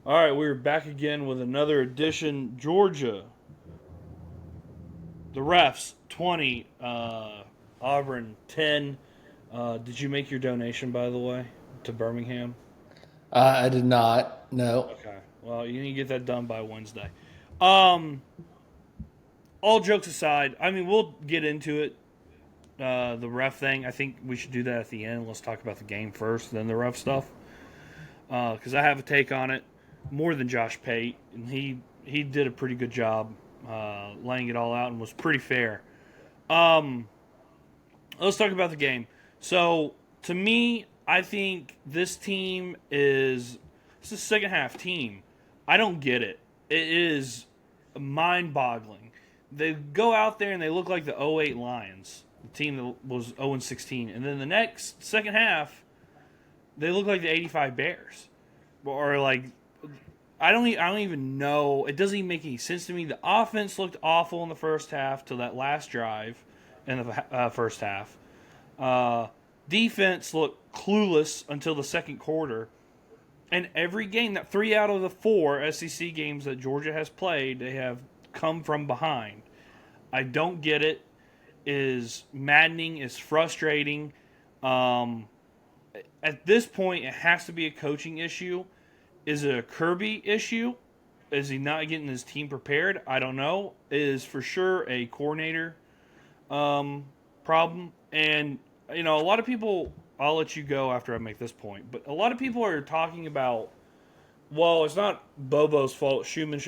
All right, we're back again with another edition. Georgia, the refs 20, Auburn 10. Did you make your donation, by the way, to Birmingham? I did not. No. Okay. Well, you need to get that done by Wednesday. Um, all jokes aside, I mean, we'll get into it. The ref thing, I think we should do that at the end. Let's talk about the game first, then the ref stuff. Because I have a take on it more than Josh Pate, and he did a pretty good job laying it all out and was pretty fair. Um, let's talk about the game. So to me, I think this team is it's a second half team. I don't get it. It is mind boggling. They go out there and they look like the '08 Lions, the team that was 0-16, and then the next second half they look like the '85 Bears, or like I don't even know. It doesn't even make any sense to me. The offense looked awful in the first half till that last drive in the first half. Uh, Defense looked clueless until the second quarter. And every game, that 3 out of the 4 SEC games that Georgia has played, they have come from behind. I don't get it. It is maddening. It's frustrating. Um, at this point, it has to be a coaching issue. Is it a Kirby issue? Is he not getting his team prepared? I don't know. It is for sure a coordinator problem. And, a lot of people, I'll let you go after I make this point, but a lot of people are talking about, well, it's not Bobo's fault, Schumann.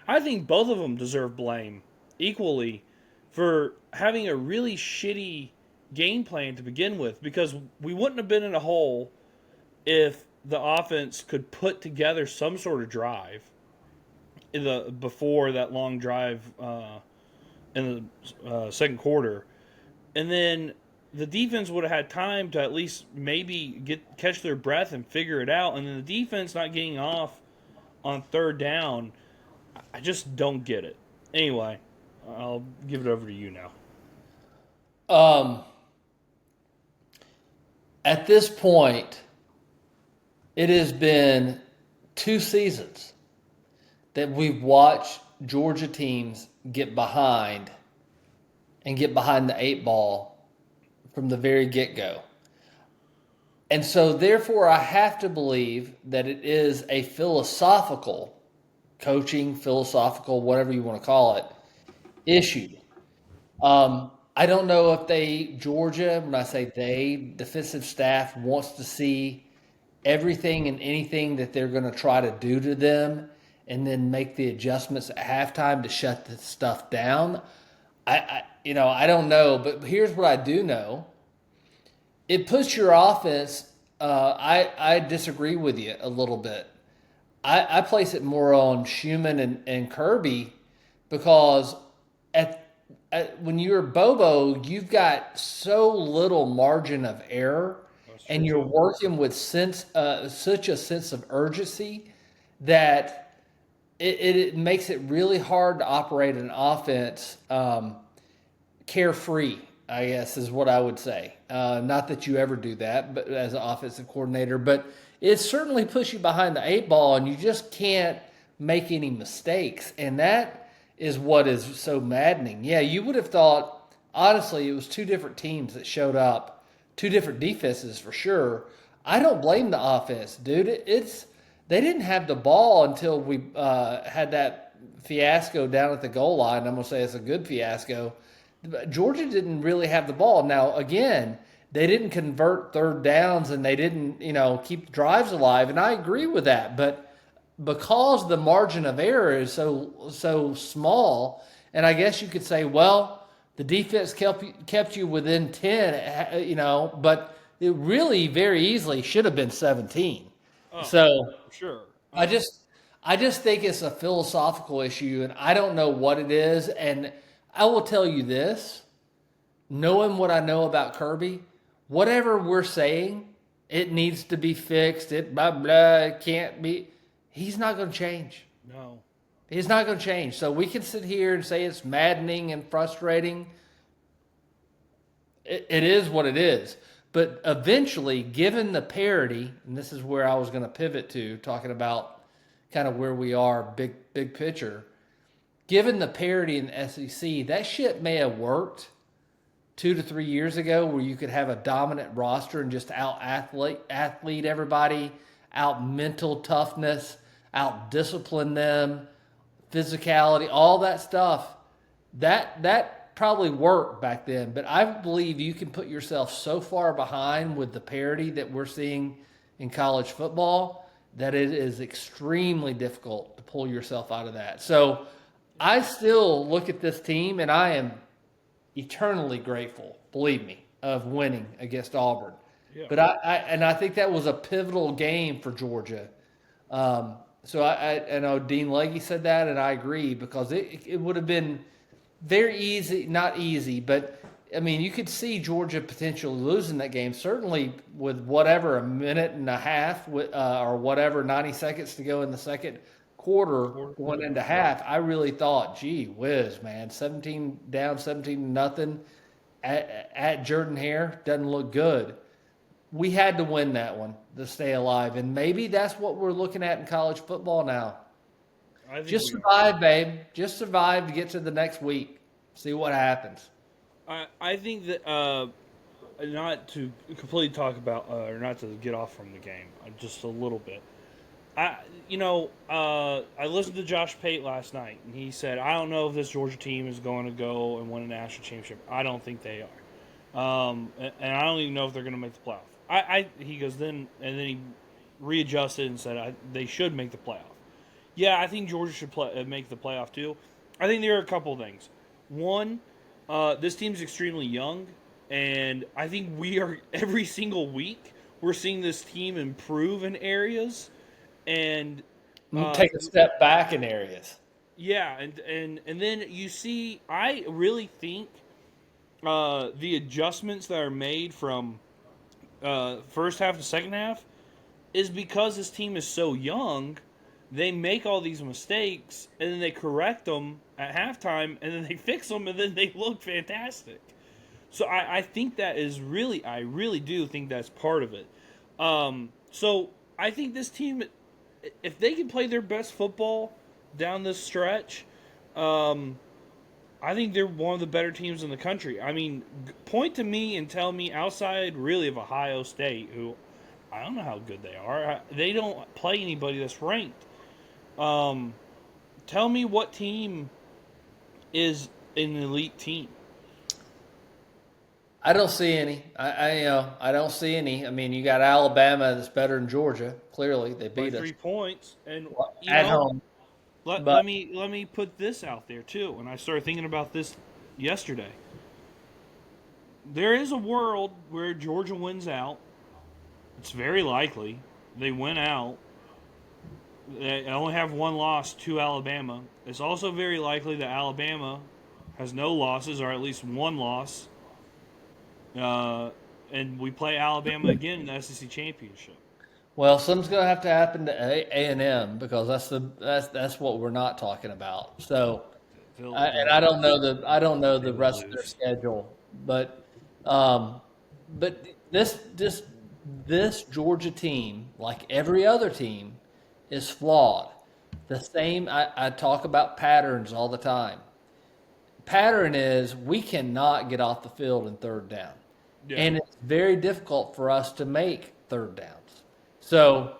I think both of them deserve blame equally for having a really shitty game plan to begin with because we wouldn't have been in a hole if the offense could put together some sort of drive in the before that long drive in the second quarter, and then the defense would have had time to at least maybe catch their breath and figure it out. And then the defense not getting off on third down, I just don't get it. Anyway, I'll give it over to you now. Um, at this point, it has been 2 seasons that we've watched Georgia teams get behind and get behind the 8 ball from the very get go. And so, therefore, I have to believe that it is a philosophical coaching, philosophical, whatever you want to call it, issue. I don't know if Georgia, when I say they, defensive staff wants to see everything and anything that they're going to try to do to them and then make the adjustments at halftime to shut the stuff down. I don't know, but here's what I do know. It puts your offense, I disagree with you a little bit. I place it more on Schumann and Kirby because when you're Bobo, you've got so little margin of error, That's and true. you're working with such a sense of urgency that it makes it really hard to operate an offense carefree. I guess is what I would say. Not that you ever do that, but as an offensive coordinator, but it certainly puts you behind the 8 ball, and you just can't make any mistakes, and that is what is so maddening. Yeah, you would have thought honestly it was two different teams that showed up, two different defenses for sure. I don't blame the offense, dude. It's they didn't have the ball until we had that fiasco down at the goal line. I'm gonna say it's a good fiasco. Georgia didn't really have the ball. Now, again, they didn't convert third downs and they didn't, keep drives alive. And I agree with that. But because the margin of error is so small, and I guess you could say, well, the defense kept you within 10, but it really very easily should have been 17. Oh, So for sure. I just I just think it's a philosophical issue, and I don't know what it is. And I will tell you this, knowing what I know about Kirby, whatever we're saying, it needs to be fixed. It blah blah. It can't be. He's not going to change. No. He's not going to change. So we can sit here and say it's maddening and frustrating. It is what it is. But eventually, given the parity, and this is where I was going to pivot to, talking about kind of where we are, big picture. Given the parity in the SEC, that shit may have worked 2 to 3 years ago, where you could have a dominant roster and just out athlete everybody, out mental toughness, out discipline them, physicality, all that stuff. That probably worked back then, but I believe you can put yourself so far behind with the parity that we're seeing in college football that it is extremely difficult to pull yourself out of that. So I still look at this team and I am eternally grateful, believe me, of winning against Auburn. Yeah. But I think that was a pivotal game for Georgia. So I know Dean Legge said that, and I agree, because it would have been very easy, not easy, but I mean, you could see Georgia potentially losing that game, certainly with whatever, a minute and a half or whatever, 90 seconds to go in the second quarter, going into half. I really thought, gee whiz, man, 17 down, 17-0 at Jordan-Hare doesn't look good. We had to win that one to stay alive, and maybe that's what we're looking at in college football now. Just survive, babe. Just survive to get to the next week. See what happens. I think that not to completely talk about or not to get off from the game, just a little bit. I listened to Josh Pate last night, and he said, I don't know if this Georgia team is going to go and win a national championship. I don't think they are. And I don't even know if they're going to make the playoff. He goes, then he readjusted and said they should make the playoff. Yeah, I think Georgia should make the playoff too. I think there are a couple of things. One, this team's extremely young, and I think we are, every single week, we're seeing this team improve in areas. And take a step back in areas. Yeah, and then you see, I really think the adjustments that are made from first half to second half is because this team is so young. They make all these mistakes, and then they correct them at halftime, and then they fix them, and then they look fantastic. So I think that is really, I really do think that's part of it. So I think this team, if they can play their best football down this stretch, I think they're one of the better teams in the country. I mean, point to me and tell me, outside really of Ohio State, who I don't know how good they are. They don't play anybody that's ranked. Tell me what team is an elite team. I don't see any. I don't see any. I mean, you got Alabama that's better than Georgia. Clearly, they beat us 3 points, and at home. Let me put this out there too. And I started thinking about this yesterday. There is a world where Georgia wins out. It's very likely they win out. They only have one loss to Alabama. It's also very likely that Alabama has no losses, or at least one loss. And we play Alabama again in the SEC championship. Well, something's going to have to happen to A&M, because that's what we're not talking about. So, I don't know the rest of their schedule, but this Georgia team, like every other team, is flawed. The same. I talk about patterns all the time. Pattern is we cannot get off the field in third down. Yeah. And it's very difficult for us to make third downs. So,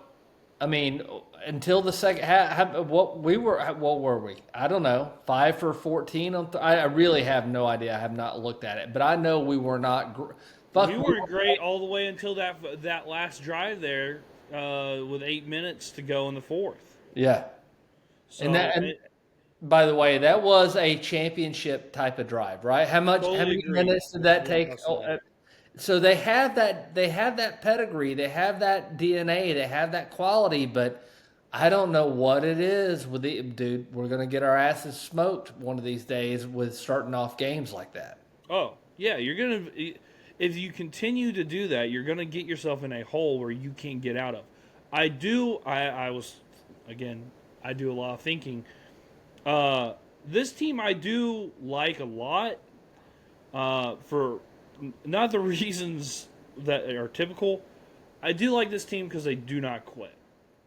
I mean, until the second half, what were we? I don't know. 5 for 14 on. I really have no idea. I have not looked at it, but I know we were not. We weren't great all the way until that last drive there, with 8 minutes to go in the fourth. Yeah. So by the way, that was a championship type of drive, right? How many minutes did that take? So they have that pedigree, they have that DNA, they have that quality, but I don't know what it is with dude. We're gonna get our asses smoked one of these days with starting off games like that. Oh yeah, you're gonna. If you continue to do that, you're gonna get yourself in a hole where you can't get out of. I do a lot of thinking. This team I do like a lot, for not the reasons that are typical. I do like this team because they do not quit.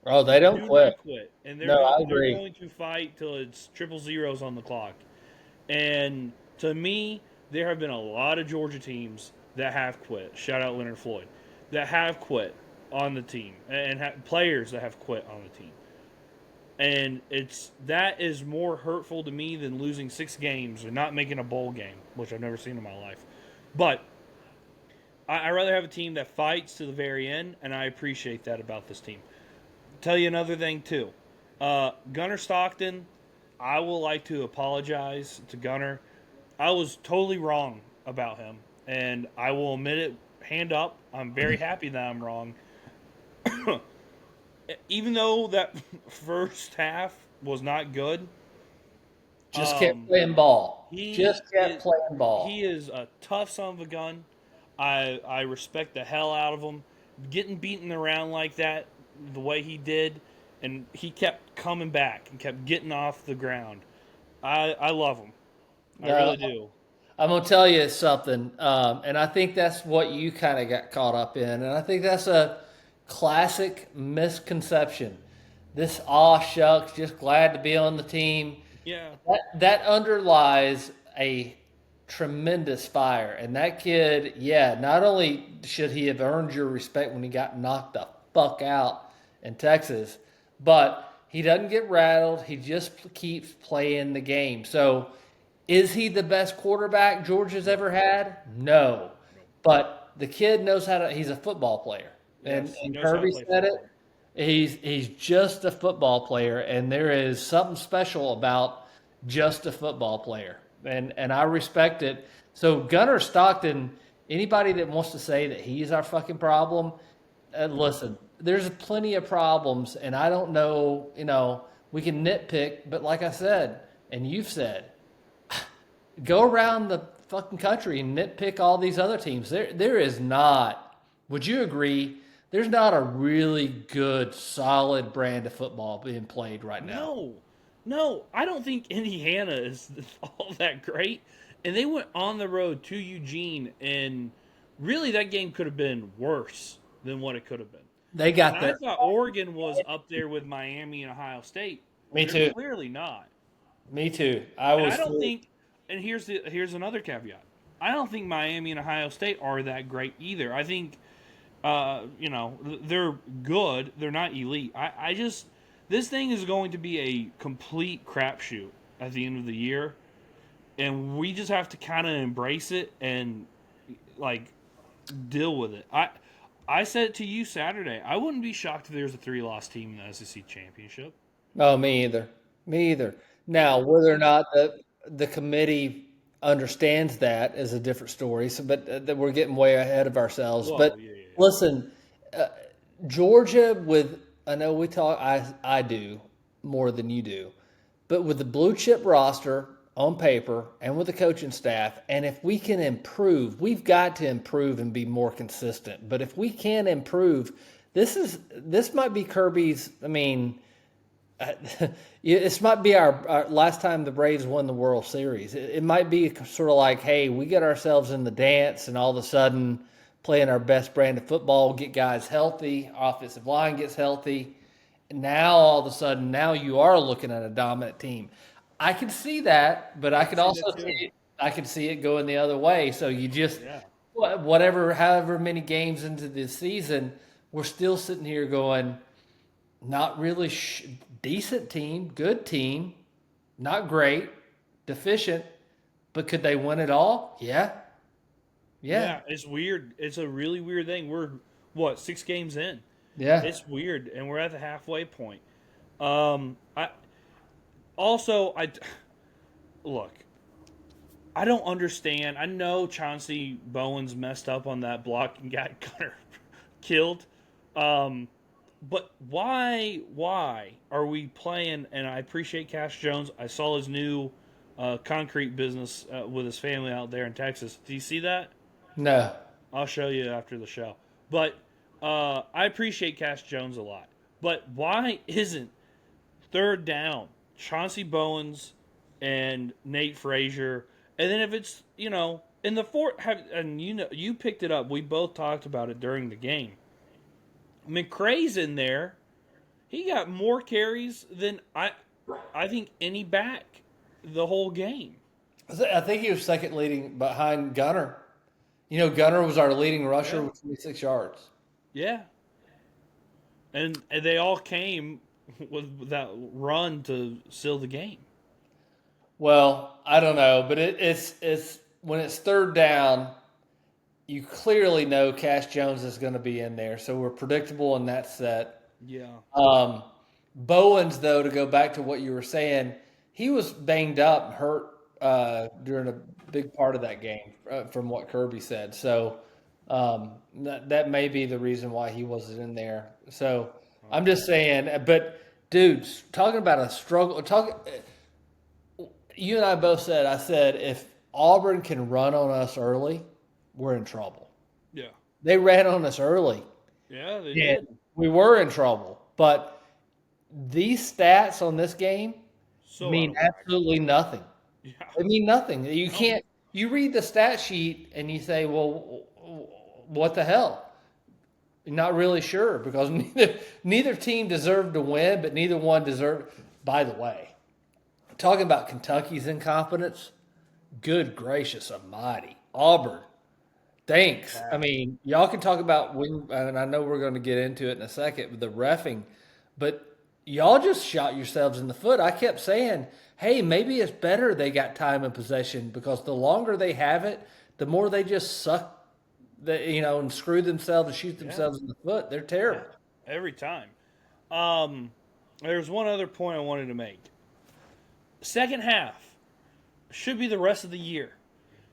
Oh, they don't Do quit. not quit, and No, I they're agree. going to fight till it's triple zeros on the clock. And to me, there have been a lot of Georgia teams that have quit. Shout out Leonard Floyd, that have quit on the team, and players that have quit on the team. And that is more hurtful to me than losing 6 games and not making a bowl game, which I've never seen in my life. But I rather have a team that fights to the very end, and I appreciate that about this team. Tell you another thing too, Gunnar Stockton. I will like to apologize to Gunnar. I was totally wrong about him, and I will admit it. Hand up. I'm very happy that I'm wrong. Even though that first half was not good, Just kept playing ball. Just he kept is playing he ball. is a tough son of a gun. I respect the hell out of him. Getting beaten around like that, the way he did, and he kept coming back and kept getting off the ground. I love him. I Uh, really do. I'm gonna tell you something, and I think that's what you kind of got caught up in, and I think that's a classic misconception. This aw shucks, just glad to be on the team. Yeah. That underlies a tremendous fire, and that kid, yeah, not only should he have earned your respect when he got knocked the fuck out in Texas, but he doesn't get rattled. He just keeps playing the game. So is he the best quarterback Georgia's ever had? No. No. But the kid knows how to, he's a football player. And, Yes, he and knows how to Kirby play said it. football. He's just a football player, and there is something special about just a football player. And I respect it. So Gunnar Stockton, anybody that wants to say that he's our fucking problem, listen, there's plenty of problems, and I don't know, we can nitpick, but like I said, and you've said, go around the fucking country and nitpick all these other teams. There is not. Would you agree? There's not a really good, solid brand of football being played right now. No, I don't think Indiana is all that great. And they went on the road to Eugene, and really that game could have been worse than what it could have been. They And got I that. thought Oregon was up there with Miami and Ohio State. Me They're too. clearly not. Me too. I And I was. don't think. And here's another caveat. I don't think Miami and Ohio State are that great either. I think, they're good. They're not elite. I just this thing is going to be a complete crapshoot at the end of the year, and we just have to kind of embrace it and like deal with it. I said it to you Saturday. I wouldn't be shocked if there's a 3-loss team in the SEC championship. Oh, me either. Me either. Now, whether or not the committee understands that is a different story. So, but that we're getting way ahead of ourselves. But Whoa, yeah. listen, uh, Georgia with I know we talk. I do more than you do, but with the blue chip roster on paper and with the coaching staff, and if we can improve, we've got to improve and be more consistent. But if we can improve, this might be Kirby's. I mean. This might be our last time the Braves won the World Series. It might be sort of like, hey, we get ourselves in the dance, and all of a sudden, playing our best brand of football, get guys healthy, offensive line gets healthy. And now, all of a sudden, now you are looking at a dominant team. I can see that, but I could also I could see it going the other way. So you just Yeah. however many games into the season, we're still sitting here going, not really decent team, good team, not great, deficient, but could they win it all? Yeah. Yeah, it's weird. It's a really weird thing. We're 6 games in. Yeah. It's weird, and we're at the halfway point. I also I look. I don't understand. I know Chauncey Bowen's messed up on that block and got Gunner killed. But why are we playing? And I appreciate Cash Jones. I saw his new concrete business with his family out there in Texas. Do you see that? No. I'll show you after the show. But I appreciate Cash Jones a lot. But why isn't third down Chauncey Bowens and Nate Frazier? And then if it's, in the fourth, you picked it up. We both talked about it during the game. McCray's in there. He got more carries than I think any back the whole game. I think he was second leading behind Gunner. Gunner was our leading rusher Yeah. with 26 yards. Yeah. And they all came with that run to seal the game. Well, I don't know, but it's when it's third down, you clearly know Cash Jones is going to be in there, so we're predictable in that set. Yeah. Bowens, though, to go back to what you were saying, he was banged up and hurt during a big part of that game, from what Kirby said. So that may be the reason why he wasn't in there. So I'm just saying, but dudes, talking about a struggle, you and I both said, I said, if Auburn can run on us early, we're in trouble. Yeah. They ran on us early. Yeah, they Yeah, did. we were in trouble. But these stats on this game So mean out of whack. absolutely nothing. Yeah. They mean nothing. You can't. You read the stat sheet and you say, "Well, what the hell?" You're not really sure because neither team deserved to win, but neither one deserved. By the way, talking about Kentucky's incompetence, good gracious almighty, Auburn. Thanks. I mean, y'all can talk about when, and I know we're going to get into it in a second with the reffing, but y'all just shot yourselves in the foot. I kept saying, hey, maybe it's better they got time and possession because the longer they have it, the more they just suck, and screw themselves and shoot themselves in the foot. They're terrible. Every time. There's one other point I wanted to make. Second half should be the rest of the year.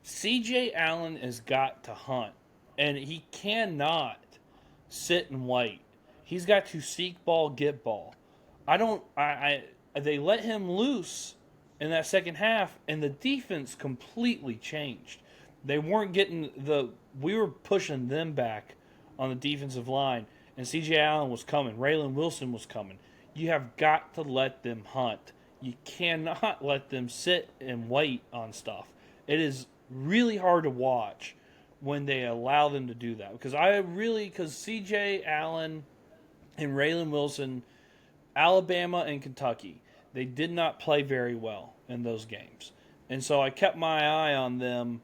CJ Allen has got to hunt, and he cannot sit and wait. He's got to seek ball, get ball. They let him loose in that second half, and the defense completely changed. They weren't getting we were pushing them back on the defensive line, and CJ Allen was coming. Raylan Wilson was coming. You have got to let them hunt. You cannot let them sit and wait on stuff. It is really hard to watch when they allow them to do that because CJ Allen and Raylan Wilson, Alabama and Kentucky, they did not play very well in those games. And so I kept my eye on them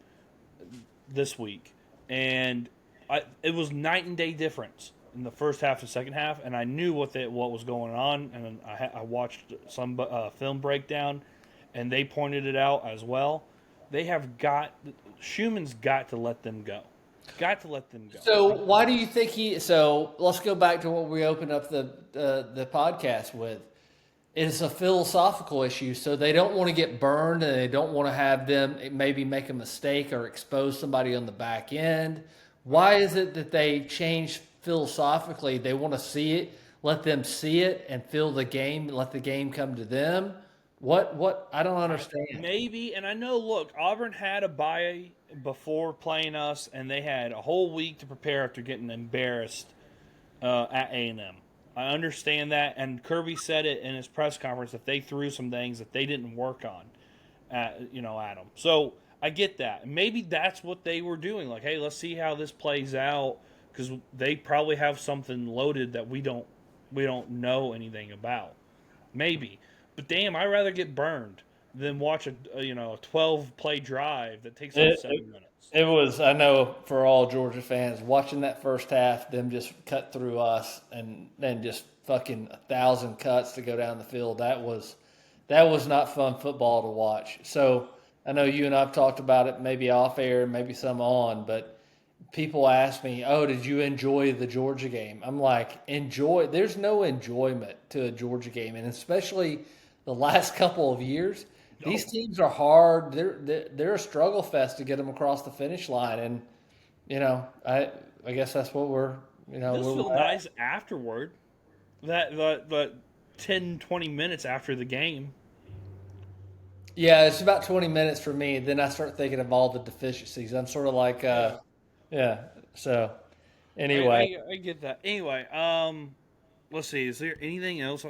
this week. And it was night and day difference in the first half and second half. And I knew what was going on. And I watched some film breakdown, and they pointed it out as well. Schumann's got to let them go. Got to let them go. So why do you think so let's go back to what we opened up the podcast with. It's a philosophical issue. So they don't want to get burned and they don't want to have them maybe make a mistake or expose somebody on the back end. Why is it that they change philosophically? They want to see it, let them see it and feel the game, let the game come to them. What I don't understand. Maybe, and I know, look, Auburn had a bye before playing us, and they had a whole week to prepare after getting embarrassed at A&M. I understand that, and Kirby said it in his press conference that they threw some things that they didn't work on at them. So I get that. Maybe that's what they were doing. Like, hey, let's see how this plays out because they probably have something loaded that we don't know anything about. Maybe. But damn, I'd rather get burned than watch a 12-play drive that takes 7 minutes. It was, I know, for all Georgia fans, watching that first half, them just cut through us and then just fucking 1,000 cuts to go down the field. That was not fun football to watch. So I know you and I've talked about it maybe off air, maybe some on, but people ask me, oh, did you enjoy the Georgia game? I'm like, enjoy. There's no enjoyment to a Georgia game, and especially the last couple of years. These teams are hard. They're a struggle fest to get them across the finish line, and I guess that's what we're This feel nice afterward. That 10, 20 minutes after the game. Yeah, it's about 20 minutes for me. Then I start thinking of all the deficiencies. I'm sort of like, yeah. So anyway, I get that. Anyway, let's see. Is there anything else?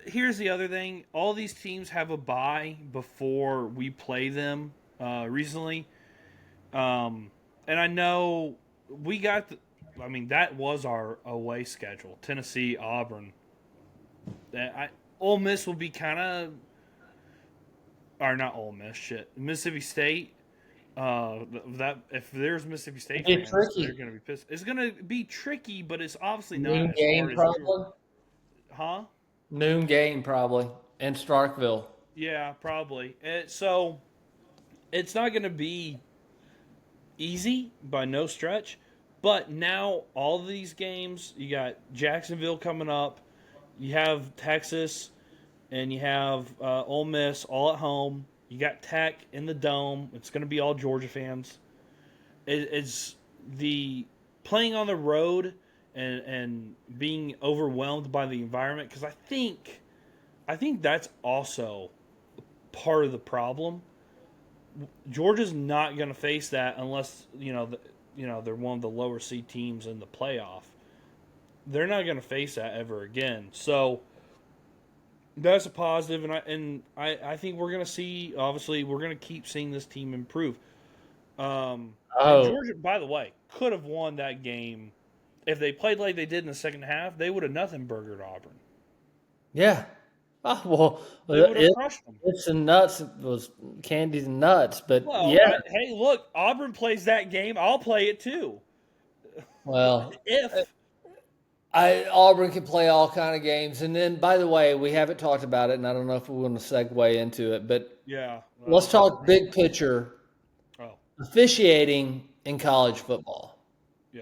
Here's the other thing. All these teams have a bye before we play them recently. And I know we got that was our away schedule. Tennessee, Auburn, Ole Miss will be kind of, or not Ole Miss, shit, Mississippi State. That if there's Mississippi State It's fans, they're tricky. going to be pissed. It's going to be tricky, but it's obviously not Noon as game hard as Georgia. probably. Huh? Noon game probably in Starkville. Yeah, probably. So it's not going to be easy by no stretch. But now all of these games, you got Jacksonville coming up, you have Texas, and you have Ole Miss all at home. You got Tech in the Dome. It's going to be all Georgia fans. It's the playing on the road and being overwhelmed by the environment, because I think that's also part of the problem. Georgia's not going to face that unless they're one of the lower seed teams in the playoff. They're not going to face that ever again. So that's a positive, and I think we're going to see. Obviously, we're going to keep seeing this team improve. And Georgia, by the way, could have won that game if they played like they did in the second half. They would have nothing burgered Auburn. Yeah. Oh, well, They would have crushed them. It's and nuts. It was candies and nuts, but Well, yeah. hey, look, Auburn plays that game. I'll play it too. Well, If Auburn can play all kind of games, and then by the way, we haven't talked about it, and I don't know if we're going to segue into it, but yeah, let's talk big picture. Oh, Officiating in college football. yeah.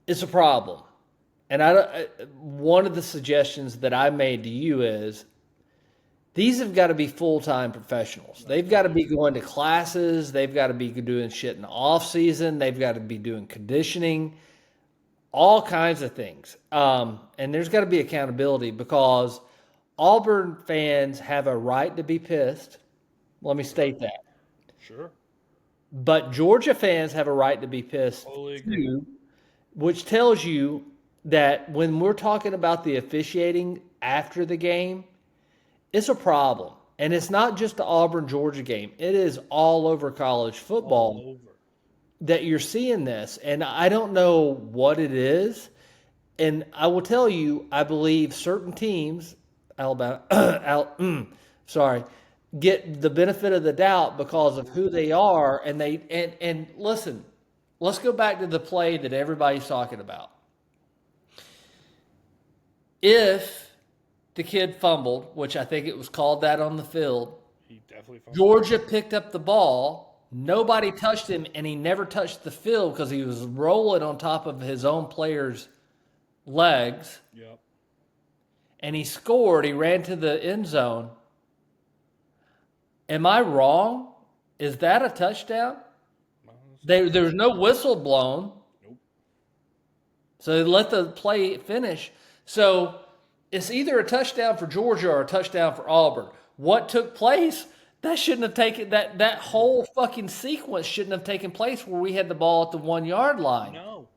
It's a problem. And one of the suggestions that I made to you is these have got to be full-time professionals. They've got to be going to classes. They've got to be doing shit in the off season. They've got to be doing conditioning, all kinds of things. And there's got to be accountability, because Auburn fans have a right to be pissed. Let me state that. Sure. But Georgia fans have a right to be pissed Totally too, which tells you that when we're talking about the officiating after the game, it's a problem. And it's not just the Auburn-Georgia game. It is all over college football all over. that you're seeing this. And I don't know what it is. And I will tell you, I believe certain teams, Alabama, get the benefit of the doubt because of who they are. And listen, let's go back to the play that everybody's talking about. If the kid fumbled, which I think it was called that on the field, He definitely fumbled. Georgia picked up the ball, nobody touched him, and he never touched the field because he was rolling on top of his own player's legs. Yep. And he scored. He ran to the end zone. Am I wrong? Is that a touchdown? There was no whistle blown. Nope. So they let the play finish. So it's either a touchdown for Georgia or a touchdown for Auburn. What took place? That shouldn't have taken that whole fucking sequence shouldn't have taken place where we had the ball at the 1 yard line. No.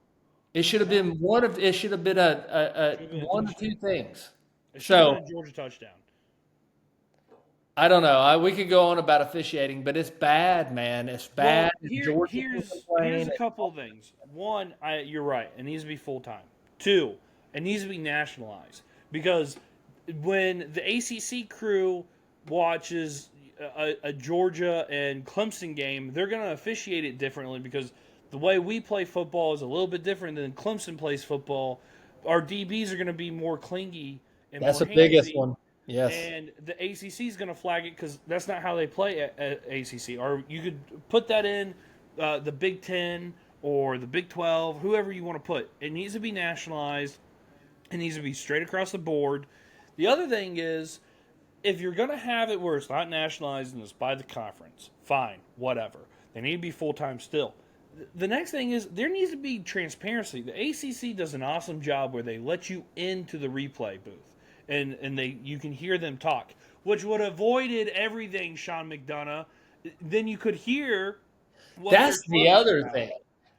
It should have been one of one of two things. It should have been a Georgia touchdown. I don't know. We could go on about officiating, but it's bad, man. It's bad. Well, here's a couple of things. One, you're right. It needs to be full time. Two, it needs to be nationalized, because when the ACC crew watches a Georgia and Clemson game, they're going to officiate it differently, because the way we play football is a little bit different than Clemson plays football. Our DBs are going to be more clingy and that's more the biggest handsy. one. Yes. And the ACC is going to flag it because that's not how they play at ACC. Or you could put that in the Big Ten or the Big 12, whoever you want to put. It needs to be nationalized. It needs to be straight across the board. The other thing is, if you're going to have it where it's not nationalized and it's by the conference, fine, whatever. They need to be full-time still. The next thing is, there needs to be transparency. The ACC does an awesome job where they let you into the replay booth. And you can hear them talk, which would have avoided everything, Sean McDonough. Then you could hear what that's they're the other about. thing.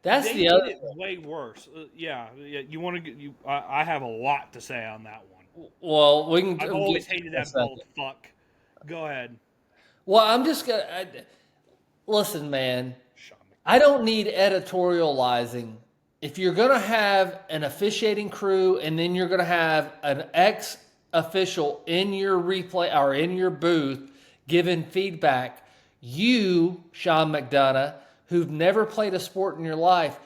That's they the other did it way worse. Yeah. You want to? I have a lot to say on that one. Well, we can. I've always hated that bold fuck. Go ahead. Well, I'm just gonna listen, man. Sean McDonough. I don't need editorializing if you're going to have an officiating crew and then you're going to have an ex official in your replay or in your booth giving feedback, you, Sean McDonough, who've never played a sport in your life,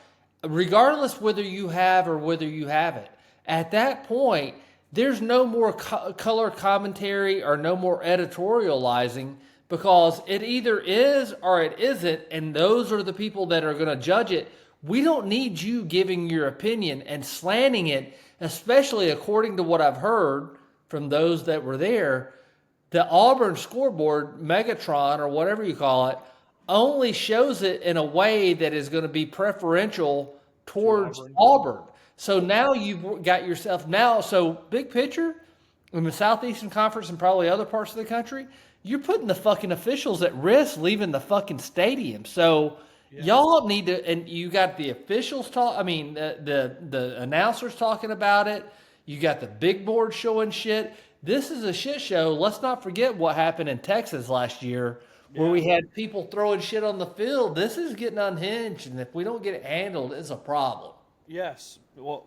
regardless whether you have or whether you haven't, at that point, there's no more color commentary or no more editorializing, because it either is or it isn't, and those are the people that are going to judge it. We don't need you giving your opinion and slanting it, especially according to what I've heard from those that were there. The Auburn scoreboard, Megatron or whatever you call it, only shows it in a way that is going to be preferential towards Auburn. So now you've got yourself so big picture in the Southeastern Conference and probably other parts of the country, you're putting the fucking officials at risk leaving the fucking stadium. So y'all need to, and you got the officials the announcers talking about it. You got the big board showing shit. This is a shit show. Let's not forget what happened in Texas last year where we had people throwing shit on the field. This is getting unhinged, and if we don't get it handled, it's a problem. Yes. Well,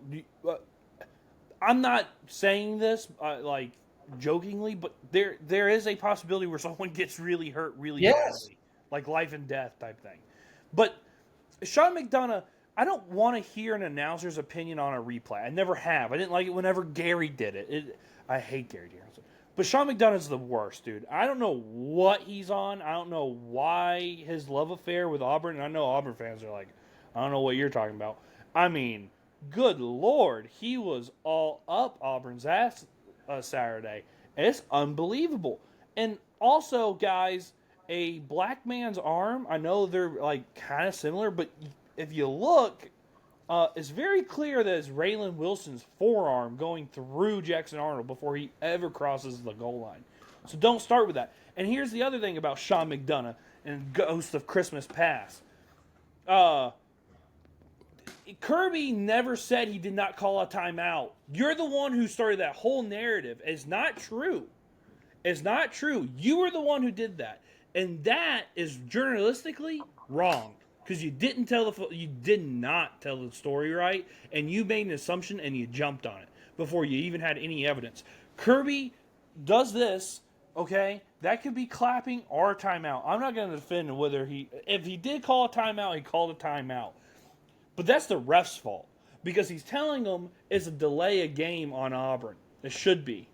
I'm not saying this like jokingly, but there is a possibility where someone gets really hurt really badly, like life and death type thing. But Sean McDonough, I don't want to hear an announcer's opinion on a replay. I never have. I didn't like it whenever Gary did it. I hate Gary Danielson. But Sean McDonough's the worst, dude. I don't know what he's on. I don't know why his love affair with Auburn. And I know Auburn fans are like, I don't know what you're talking about. I mean, good Lord, he was all up Auburn's ass Saturday. It's unbelievable. And also, guys, a black man's arm, I know they're like kind of similar, but if you look, it's very clear that it's Raylan Wilson's forearm going through Jackson Arnold before he ever crosses the goal line. So don't start with that. And here's the other thing about Sean McDonough and Ghost of Christmas Past. Kirby never said he did not call a timeout. You're the one who started that whole narrative. It's not true. It's not true. You were the one who did that. And that is journalistically wrong. Because you did not tell the story right, and you made an assumption and you jumped on it before you even had any evidence. Kirby does this, okay? That could be clapping or a timeout. I'm not going to defend if he did call a timeout, he called a timeout. But that's the ref's fault, because he's telling them it's a delay a game on Auburn. It should be.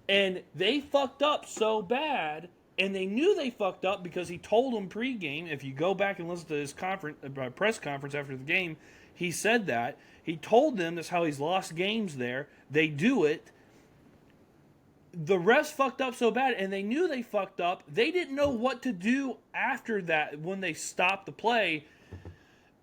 And they fucked up so bad. And they knew they fucked up because he told them pregame. If you go back and listen to his press conference after the game, he said that. He told them that's how he's lost games there. They do it. The refs fucked up so bad, and they knew they fucked up. They didn't know what to do after that when they stopped the play.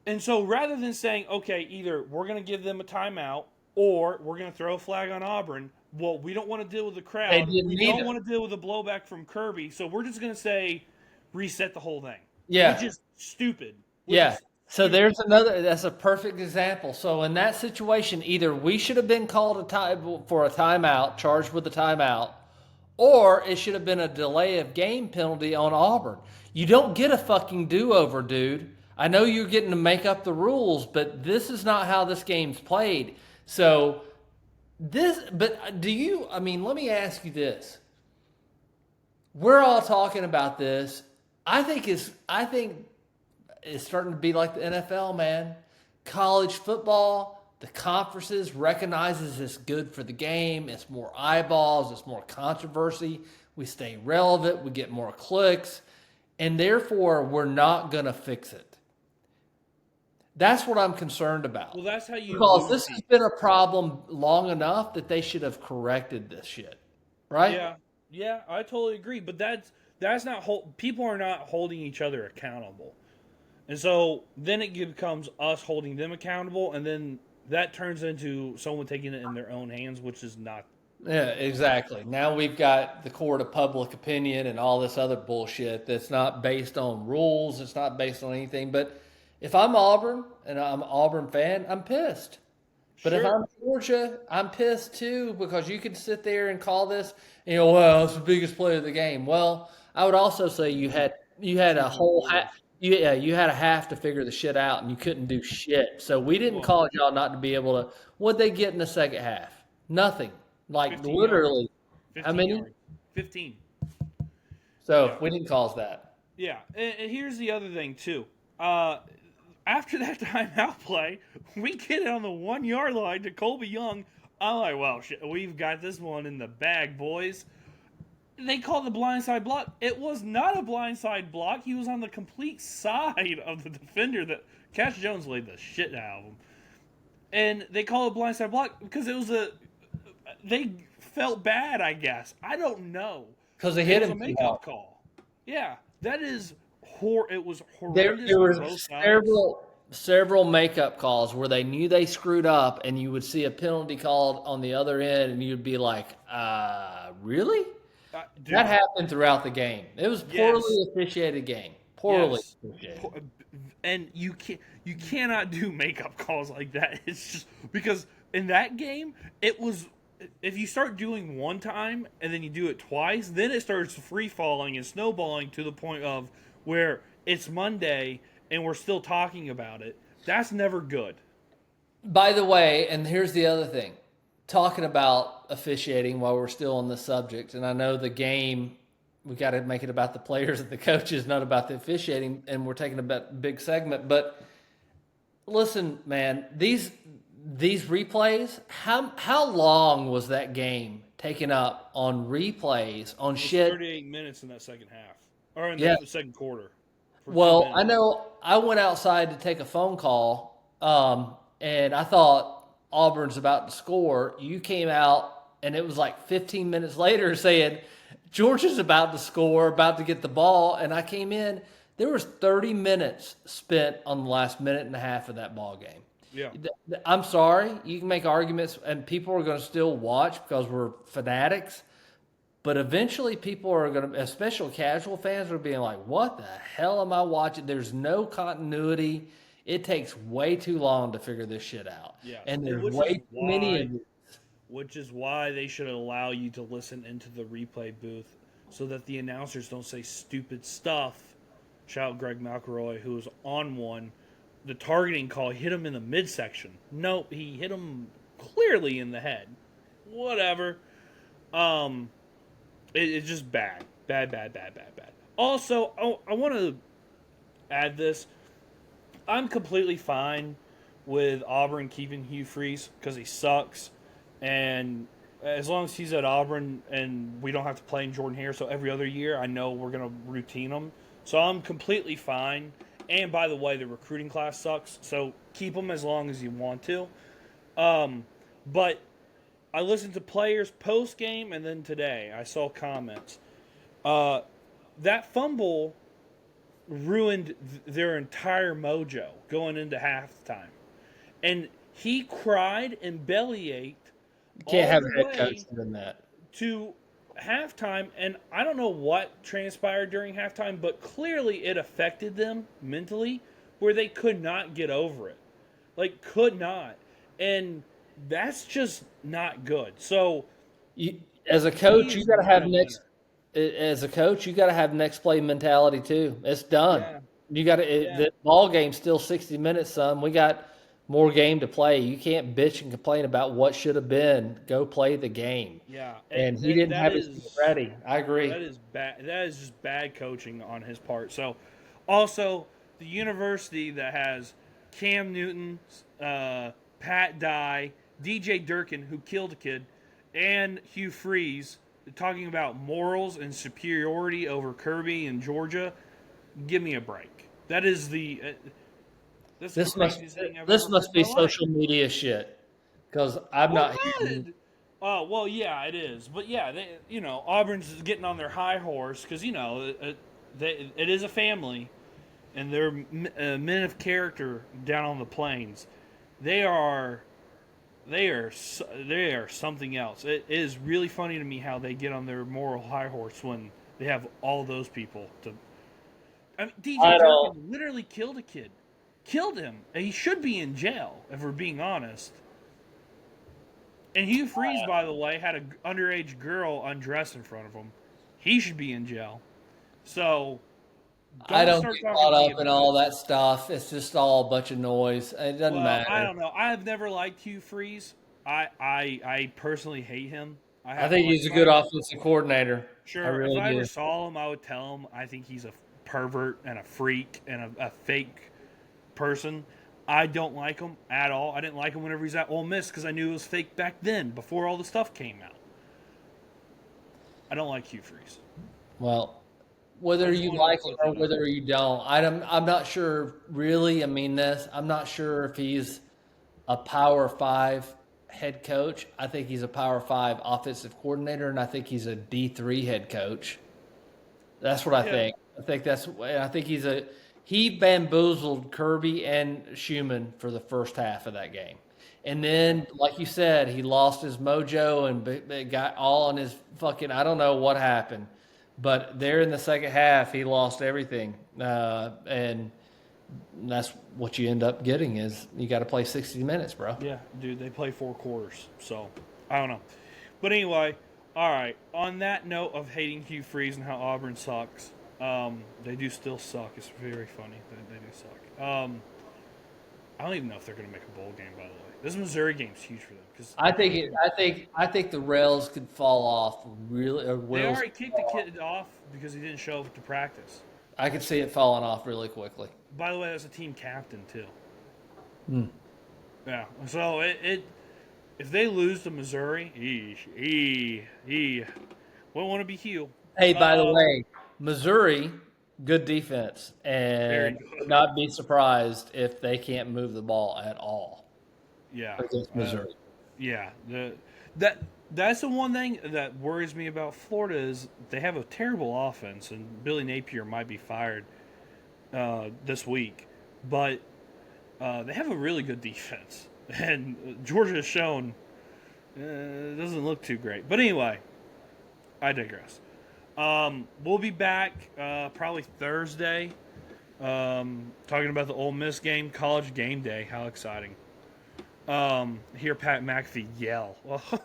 And so rather than saying, okay, either we're going to give them a timeout or we're going to throw a flag on Auburn, well, we don't want to deal with the crowd. We don't want to deal with the blowback from Kirby. So we're just going to say reset the whole thing. Yeah. Which is stupid. So there's that's a perfect example. So in that situation, either we should have been called for a timeout, charged with a timeout, or it should have been a delay of game penalty on Auburn. You don't get a fucking do-over, dude. I know you're getting to make up the rules, but this is not how this game's played. So... let me ask you this. We're all talking about this. I think it's starting to be like the NFL, man. College football, the conferences recognizes it's good for the game. It's more eyeballs. It's more controversy. We stay relevant. We get more clicks. And therefore, we're not going to fix it. That's what I'm concerned about. Well, that's how you... Because this has been a problem long enough that they should have corrected this shit, right? Yeah, I totally agree. But that's not... People are not holding each other accountable. And so then it becomes us holding them accountable, and then that turns into someone taking it in their own hands, which is not... Yeah, exactly. Now we've got the court of public opinion and all this other bullshit that's not based on rules. It's not based on anything, but... If I'm Auburn and I'm an Auburn fan, I'm pissed. But if I'm Georgia, I'm pissed too, because you can sit there and call this, well, it's the biggest play of the game. Well, I would also say you had a whole You had a half to figure the shit out, and you couldn't do shit. So we didn't Well, call y'all not to be able to. What'd they get in the second half? Nothing. Like 15 yards. literally, how 15 many? yards. 15. So Yeah. we didn't cause that. Yeah. And here's the other thing, too. After that timeout play, we get it on the 1 yard line to Colby Young. I'm like, well, shit, we've got this one in the bag, boys. They called the blindside block. It was not a blindside block. He was on the complete side of the defender that Cash Jones laid the shit out of him. And they call it a blindside block because it was they felt bad, I guess. I don't know. Because they It hit was a him too makeup hard. call. Yeah, that is it was There, horrendous there on was both sides. several makeup calls where they knew they screwed up, and you would see a penalty called on the other end, and you'd be like, really? Dude, That happened throughout the game. It was poorly officiated game. Poorly yes. officiated. And you cannot do makeup calls like that. It's just because in that game it was, if you start doing one time and then you do it twice, then it starts free falling and snowballing to the point of where it's Monday and we're still talking about it. That's never good. By the way, and here's the other thing. Talking about officiating while we're still on the subject, and I know the game, we got to make it about the players and the coaches, not about the officiating, and we're taking a big segment. But listen, man, these replays, how long was that game taken up on replays, on It was shit? 38 minutes in that second half. Or in Yeah. the second quarter. Well, I know I went outside to take a phone call, and I thought Auburn's about to score. You came out, and it was like 15 minutes later saying Georgia's about to score, about to get the ball, and I came in. There was 30 minutes spent on the last minute and a half of that ball game. Yeah. I'm sorry. You can make arguments, and people are going to still watch because we're fanatics. But eventually people are going to, especially casual fans, are being like, what the hell am I watching? There's no continuity. It takes way too long to figure this shit out. Yeah. And there's Which way is too many of these. Which is why they should allow you to listen into the replay booth so that the announcers don't say stupid stuff. Shout out Greg McElroy, who was on one. The targeting call hit him in the midsection. No, he hit him clearly in the head. Whatever. It's just bad. Bad. Also, I want to add this. I'm completely fine with Auburn keeping Hugh Freeze because he sucks. And as long as he's at Auburn and we don't have to play in Jordan Hare, so every other year I know we're going to routine him. So I'm completely fine. And by the way, the recruiting class sucks, so keep him as long as you want to. But I listened to players post-game and then today I saw comments. That fumble ruined their entire mojo going into halftime. And he cried and bellyached You can't have all a the head way coach doing that. to halftime, and I don't know what transpired during halftime, but clearly it affected them mentally where they could not get over it. Like, could not. And that's just not good. So, As a coach, he you is got to not have a next. As a coach, you got to have next play mentality too. It's done. Yeah. You got to. The ball game's still 60 minutes, son. We got more game to play. You can't bitch and complain about what should have been. Go play the game. Yeah. And he didn't have his team ready. I agree. That is bad. That is just bad coaching on his part. So, also, the university that has Cam Newton, Pat Dye, DJ Durkin, who killed a kid, and Hugh Freeze, talking about morals and superiority over Kirby and Georgia. Give me a break. That is the This must thing I've this ever must heard be in my life. social media shit because I'm not hearing. Well, yeah, it is. But yeah, Auburn's getting on their high horse because it is a family, and they're men of character down on the plains. They are something else. It is really funny to me how they get on their moral high horse when they have all those people to. I mean, DJ Durkin literally killed a kid. Killed him. He should be in jail, if we're being honest. And Hugh Freeze, by the way, had an underage girl undress in front of him. He should be in jail. So, I Don't don't start get talking caught to me up in about all it. that stuff. It's just all a bunch of noise. It doesn't Well, I matter. don't know. I've never liked Hugh Freeze. I personally hate him. I think Like he's a if I good ever offensive coordinator. I sure if really I ever do. saw him, I would tell him I think he's a pervert and a freak and a fake person. I don't like him at all. I didn't like him whenever he's at Ole Miss because I knew it was fake back then before all the stuff came out. I don't like Hugh Freeze. Well, I whether just you wanted to like him put or that out whether there. you don't, I'm not sure really. I mean this. I'm not sure if he's a Power Five head coach. I think he's a Power Five offensive coordinator, and I think he's a D3 head coach. That's what I Yeah, think. I think he bamboozled Kirby and Schumann for the first half of that game. And then, like you said, he lost his mojo and got all in his fucking. I don't know what happened, but there in the second half, he lost everything, and that's what you end up getting is you got to play 60 minutes, bro. yeah, dude. They play 4 quarters, so I don't know. But anyway, all right. On that note of hating Hugh Freeze and how Auburn sucks, they do still suck. It's very funny that they do suck. I don't even know if they're going to make a bowl game. By the way, this Missouri game's huge for them because I think the rails could fall off really, or they wheels. already kicked the kid off because he didn't show up to practice. I could see it falling off really quickly. By the way, that's a team captain too. Hmm. Yeah. So if they lose to Missouri, won't want to be Hugh. Hey, by the way, Missouri, good defense, Very and good. would not be surprised if they can't move the ball at all Yeah. against Missouri. Yeah. That's the one thing that worries me about Florida is they have a terrible offense, and Billy Napier might be fired this week, but they have a really good defense, and Georgia has shown it doesn't look too great. But anyway, I digress. We'll be back probably Thursday talking about the Ole Miss game, College Game Day. How exciting! Hear Pat McAfee yell.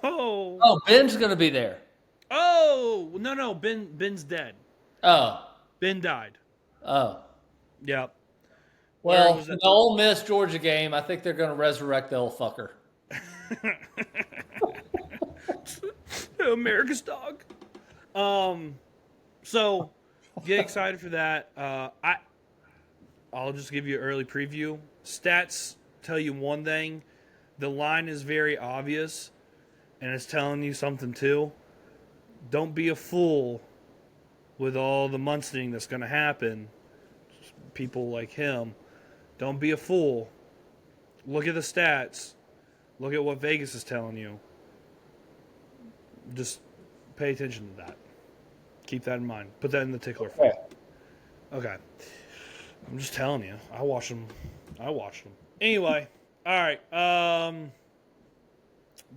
Oh, Oh, Ben's going to be there. oh, no, Ben's dead. Oh, Ben died. oh. Yep. Where Well, was for it? the Ole Miss Georgia game, I think they're going to resurrect the old fucker. America's dog. So get excited for that. I'll just give you an early preview. Stats tell you one thing. The line is very obvious, and it's telling you something too. Don't be a fool with all the munstering that's going to happen. People like him. Don't be a fool. Look at the stats. Look at what Vegas is telling you. Just pay attention to that. Keep that in mind. Put that in the tickler for you. Okay. I'm just telling you. I watched them. Anyway. All right.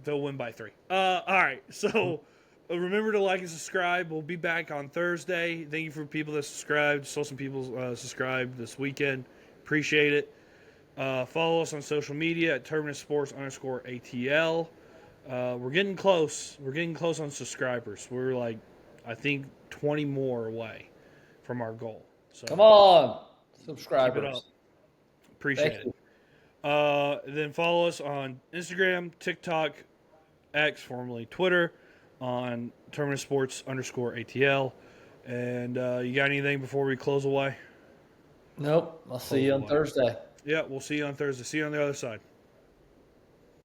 They'll win by 3. All right. So remember to like and subscribe. We'll be back on Thursday. Thank you for people that subscribed. Saw some people subscribe this weekend. Appreciate it. Follow us on social media at Terminus Sports _ATL. We're getting close. We're getting close on subscribers. We're like, I think 20 more away from our goal. So Come on, keep it subscribers. up. Appreciate Thank it. you. Then follow us on Instagram, TikTok, X, formerly Twitter, on Terminus Sports _ATL. And you got anything before we close away? Nope. I'll see you on Thursday. Yeah, we'll see you on Thursday. See you on the other side.